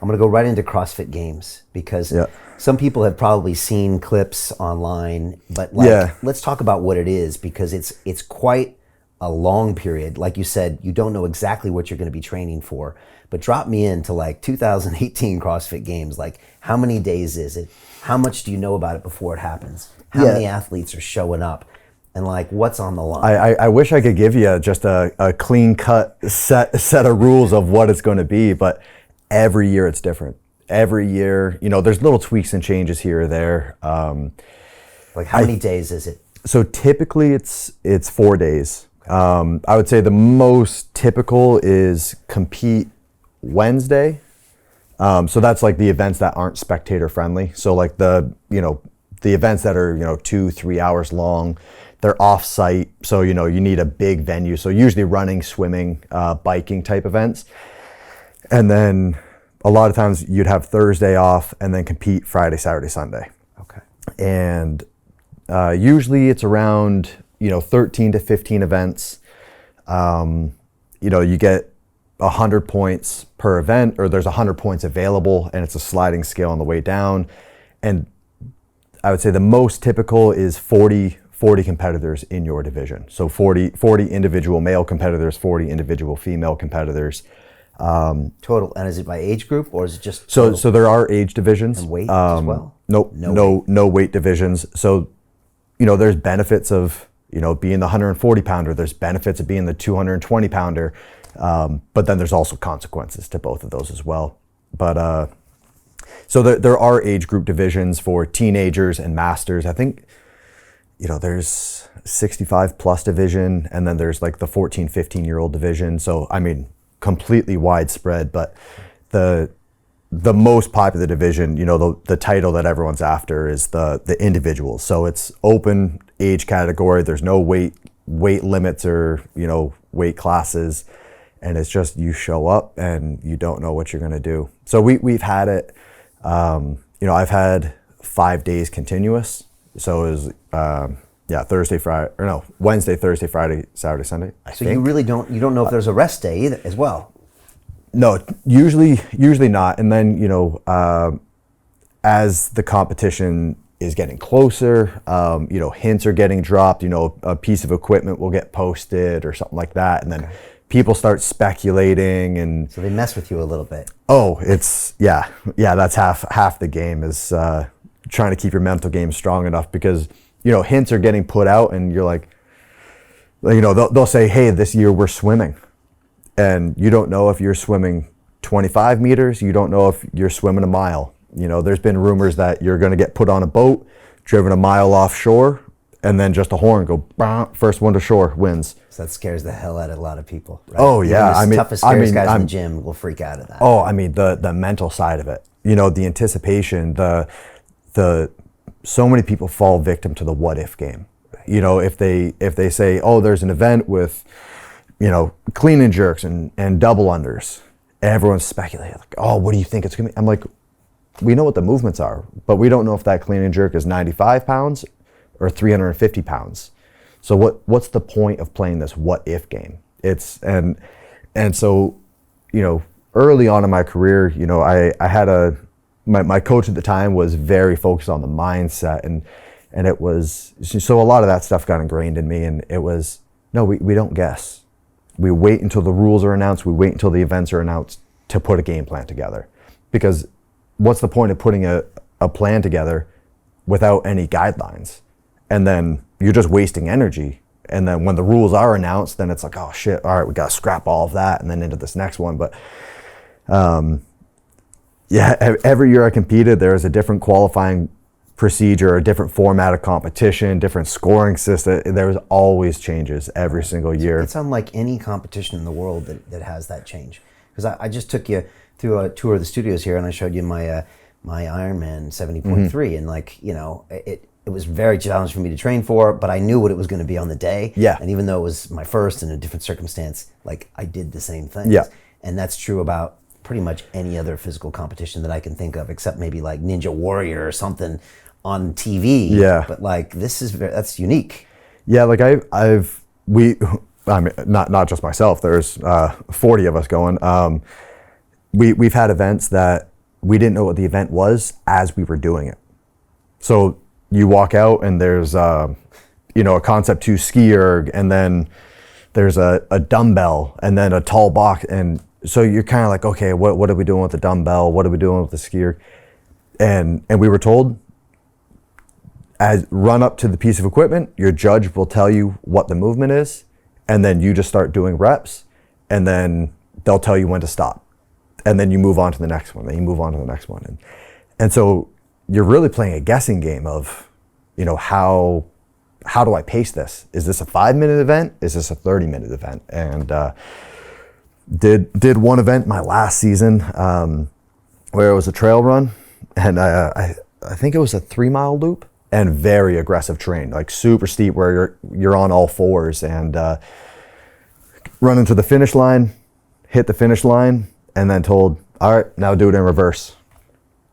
I'm going to go right into CrossFit Games because some people have probably seen clips online, but let's talk about what it is, because it's quite a long period. Like you said, you don't know exactly what you're going to be training for, but drop me into like 2018 CrossFit Games. Like, how many days is it? How much do you know about it before it happens? How many athletes are showing up? And like, what's on the line? I wish I could give you just a clean cut set of rules of what it's going to be, but every year it's different. Every year, there's little tweaks and changes here or there. Like, how many days is it? So typically it's 4 days. I would say the most typical is compete Wednesday. So that's like the events that aren't spectator friendly. So like the events that are, 2-3 hours long, they're off site. So, you need a big venue. So usually running, swimming, biking type events. And then a lot of times you'd have Thursday off and then compete Friday, Saturday, Sunday. Okay. And usually it's around, 13 to 15 events. You get 100 points per event, or there's 100 points available, and it's a sliding scale on the way down. And I would say the most typical is 40 competitors in your division. So 40 individual male competitors, 40 individual female competitors. Total. And is it by age group, or is it just so there are age divisions and weight as well? Nope, no weight divisions. So there's benefits of being the 140 pounder, there's benefits of being the 220 pounder, but then there's also consequences to both of those as well. But so there are age group divisions for teenagers and masters. I think there's 65 plus division, and then there's like the 14-15 year old division. So I mean, completely widespread, but the most popular division, the title that everyone's after is the individuals. So it's open age category. There's no weight limits or, weight classes. And it's just, you show up and you don't know what you're going to do. So we've had it, I've had 5 days continuous. So it was, Wednesday, Thursday, Friday, Saturday, Sunday. So you really don't know if there's a rest day either, as well? No, usually not. And then, as the competition is getting closer, hints are getting dropped, a piece of equipment will get posted or something like that. And then people start speculating, and so they mess with you a little bit. Oh, it's, that's half the game is trying to keep your mental game strong enough, because, hints are getting put out, and you're like, they'll say, hey, this year we're swimming. And you don't know if you're swimming 25 meters. You don't know if you're swimming a mile. There's been rumors that you're going to get put on a boat, driven a mile offshore, and then just a horn go, bah, first one to shore wins. So that scares the hell out of a lot of people, right? Oh, yeah. Even the toughest, scariest guys in the gym will freak out of that. Oh, I mean, the mental side of it, the anticipation, the so many people fall victim to the what if game. If they say, oh, there's an event with, clean and jerks and double unders, everyone's speculating, like, oh, what do you think it's gonna be? I'm like, we know what the movements are, but we don't know if that clean and jerk is 95 pounds or 350 pounds. So what's the point of playing this what if game? It's and so, early on in my career, I had my coach at the time was very focused on the mindset, and it was, so a lot of that stuff got ingrained in me, and it was, no, we don't guess. We wait until the rules are announced. We wait until the events are announced to put a game plan together. Because what's the point of putting a plan together without any guidelines? And then you're just wasting energy. And then when the rules are announced, then it's like, oh shit, all right, we got to scrap all of that and then into this next one. But every year I competed, there was a different qualifying procedure, a different format of competition, different scoring system. There was always changes every single year. It's unlike any competition in the world that has that change. Because I just took you through a tour of the studios here, and I showed you my Ironman 70.3, and it was very challenging for me to train for, but I knew what it was going to be on the day. Yeah. And even though it was my first in a different circumstance, like, I did the same things. Yeah. And that's true about pretty much any other physical competition that I can think of, except maybe like Ninja Warrior or something on TV. Yeah. But like, that's unique. Yeah, like I mean, not just myself, there's 40 of us going. We've had events that we didn't know what the event was as we were doing it. So you walk out and there's a Concept 2 ski erg, and then there's a dumbbell, and then a tall box. And so you're kind of like, okay, what are we doing with the dumbbell? What are we doing with the ski erg? And we were told, as run up to the piece of equipment, your judge will tell you what the movement is, and then you just start doing reps, and then they'll tell you when to stop. And then you move on to the next one, then you move on to the next one. And so you're really playing a guessing game of, how do I pace this? Is this a 5-minute event? Is this a 30-minute event? And did one event my last season where it was a trail run, and I think it was a 3-mile loop, and very aggressive terrain, like super steep where you're on all fours, and run into the finish line, hit the finish line, and then told, all right, now do it in reverse.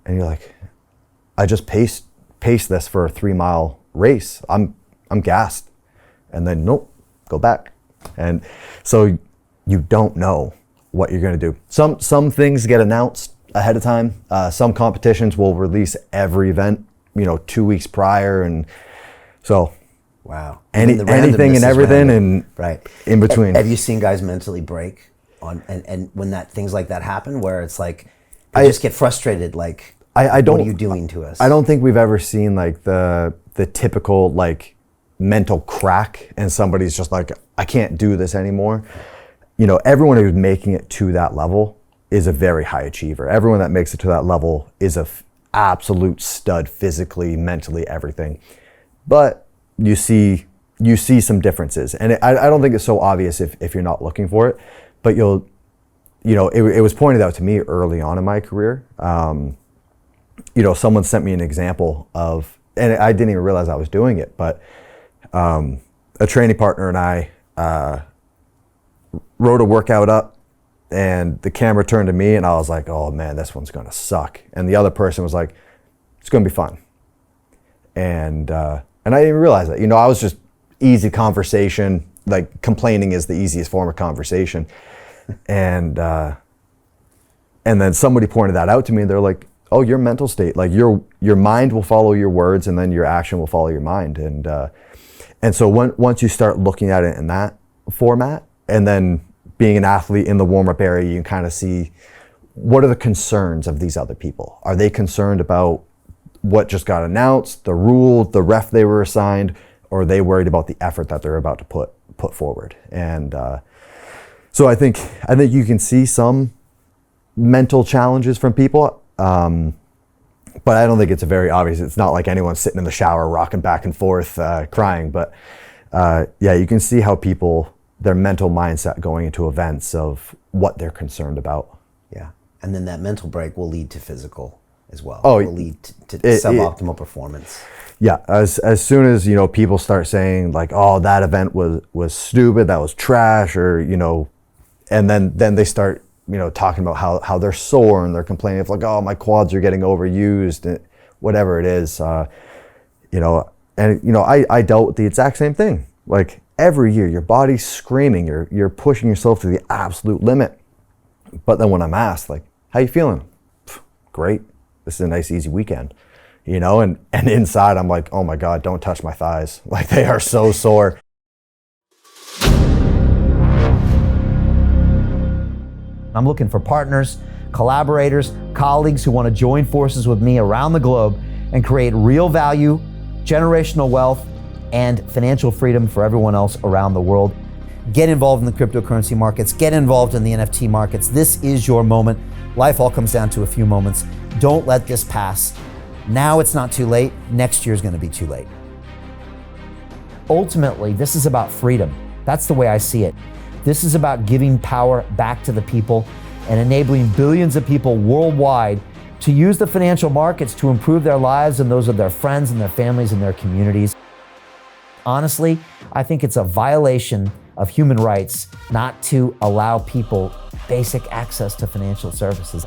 And you're like, I just paced this for a 3-mile race. I'm gassed. And then nope, go back. And so you don't know what you're going to do. Some things get announced ahead of time. Some competitions will release every event, 2 weeks prior, and so wow, anything and everything, and right in between. Have you seen guys mentally break on and when things like that happen, where it's like I just get frustrated, like I don't, what are you doing to us? I don't think we've ever seen like the typical like mental crack, and somebody's just like, I can't do this anymore. Everyone who's making it to that level is a very high achiever. Everyone that makes it to that level is a absolute stud, physically, mentally, everything. But you see some differences, and I don't think it's so obvious if you're not looking for it. But it was pointed out to me early on in my career. Someone sent me an example of, and I didn't even realize I was doing it, but a training partner and I wrote a workout up, and the camera turned to me, and I was like, oh man, this one's gonna suck. And the other person was like, it's gonna be fun. And I didn't even realize that. I was just easy conversation, like complaining is the easiest form of conversation. And then somebody pointed that out to me, and they're like, oh, your mental state, like your mind will follow your words, and then your action will follow your mind. And so once you start looking at it in that format, and then being an athlete in the warm-up area, you can kind of see what are the concerns of these other people. Are they concerned about what just got announced, the rule, the ref they were assigned, or are they worried about the effort that they're about to put forward? And so I think you can see some mental challenges from people, but I don't think it's a very obvious. It's not like anyone's sitting in the shower rocking back and forth crying, but you can see how their mental mindset going into events of what they're concerned about. Yeah, and then that mental break will lead to physical as well. Oh, it will lead to suboptimal performance. Yeah, as soon as people start saying like, oh, that event was stupid, that was trash, or and then they start talking about how they're sore, and they're complaining of like, oh, my quads are getting overused, whatever it is. I dealt with the exact same thing. Like every year, your body's screaming, you're pushing yourself to the absolute limit. But then when I'm asked, like, how you feeling? Great. This is a nice, easy weekend. And inside I'm like, oh my God, don't touch my thighs. Like they are so sore. I'm looking for partners, collaborators, colleagues who want to join forces with me around the globe and create real value, generational wealth, and financial freedom for everyone else around the world. Get involved in the cryptocurrency markets, get involved in the NFT markets. This is your moment. Life all comes down to a few moments. Don't let this pass. Now it's not too late. Next year is going to be too late. Ultimately, this is about freedom. That's the way I see it. This is about giving power back to the people and enabling billions of people worldwide to use the financial markets to improve their lives and those of their friends and their families and their communities. Honestly, I think it's a violation of human rights not to allow people basic access to financial services.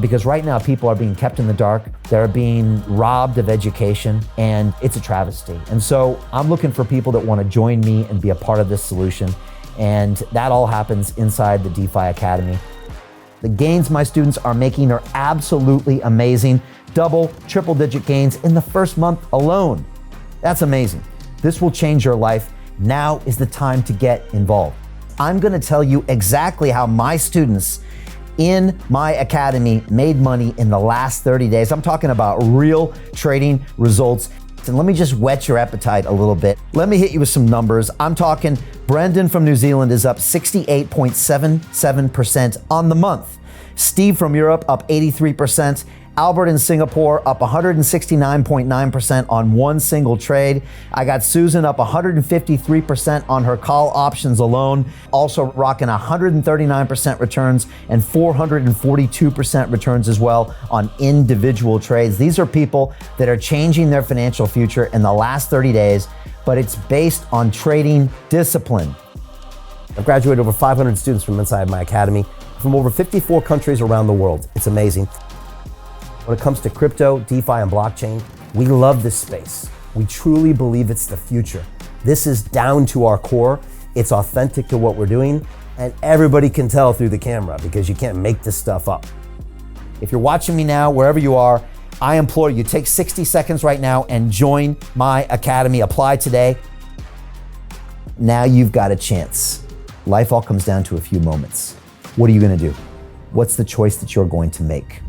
Because right now people are being kept in the dark, they're being robbed of education, and it's a travesty. And so I'm looking for people that want to join me and be a part of this solution. And that all happens inside the DeFi Academy. The gains my students are making are absolutely amazing. Double, triple digit gains in the first month alone. That's amazing. This will change your life. Now is the time to get involved. I'm gonna tell you exactly how my students in my academy made money in the last 30 days. I'm talking about real trading results. And let me just whet your appetite a little bit. Let me hit you with some numbers. I'm talking Brendan from New Zealand is up 68.77% on the month. Steve from Europe up 83%. Albert in Singapore up 169.9% on one single trade. I got Susan up 153% on her call options alone. Also rocking 139% returns and 442% returns as well on individual trades. These are people that are changing their financial future in the last 30 days, but it's based on trading discipline. I've graduated over 500 students from inside my academy from over 54 countries around the world. It's amazing. When it comes to crypto, DeFi, and blockchain, we love this space. We truly believe it's the future. This is down to our core. It's authentic to what we're doing, and everybody can tell through the camera because you can't make this stuff up. If you're watching me now, wherever you are, I implore you, take 60 seconds right now and join my academy. Apply today. Now you've got a chance. Life all comes down to a few moments. What are you gonna do? What's the choice that you're going to make?